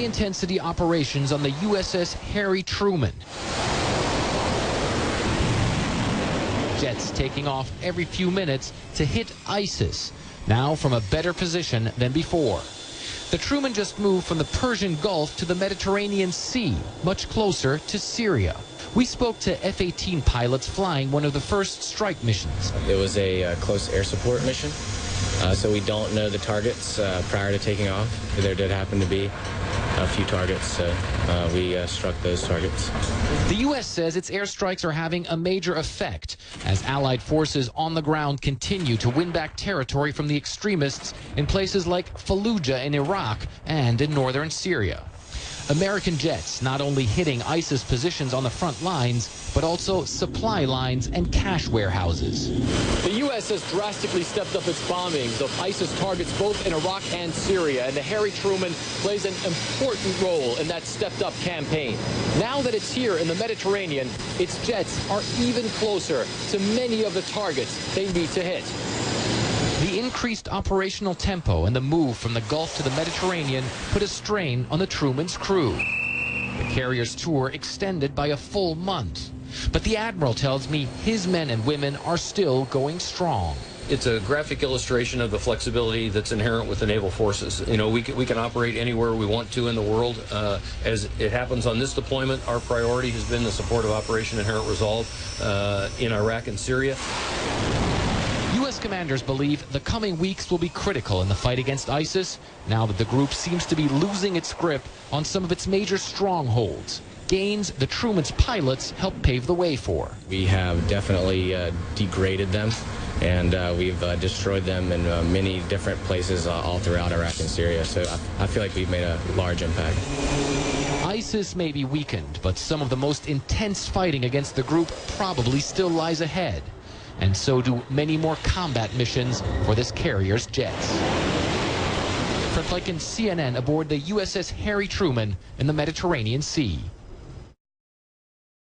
high-intensity operations on the USS Harry Truman. Jets taking off every few minutes to hit ISIS, now from a better position than before. The Truman just moved from the Persian Gulf to the Mediterranean Sea, much closer to Syria. We spoke to F-18 pilots flying one of the first strike missions. It was a close air support mission, so we don't know the targets prior to taking off. There did happen to be a few targets, so we struck those targets. The U.S. says its airstrikes are having a major effect as Allied forces on the ground continue to win back territory from the extremists in places like Fallujah in Iraq and in northern Syria. American jets not only hitting ISIS positions on the front lines, but also supply lines and cash warehouses. The U.S. has drastically stepped up its bombings of ISIS targets both in Iraq and Syria, and the Harry Truman plays an important role in that stepped-up campaign. Now that it's here in the Mediterranean, its jets are even closer to many of the targets they need to hit. The increased operational tempo and the move from the Gulf to the Mediterranean put a strain on the Truman's crew. The carrier's tour extended by a full month. But the Admiral tells me his men and women are still going strong. It's a graphic illustration of the flexibility that's inherent with the naval forces. You know, we can operate anywhere we want to in the world. As it happens on this deployment, our priority has been the support of Operation Inherent Resolve in Iraq and Syria. U.S. commanders believe the coming weeks will be critical in the fight against ISIS, now that the group seems to be losing its grip on some of its major strongholds. Gains the Truman's pilots helped pave the way for. We have definitely degraded them, and we've destroyed them in many different places all throughout Iraq and Syria, so I feel like we've made a large impact. ISIS may be weakened, but some of the most intense fighting against the group probably still lies ahead. And so do many more combat missions for this carrier's jets. Fred Fleiken, CNN, aboard the USS Harry Truman in the Mediterranean Sea.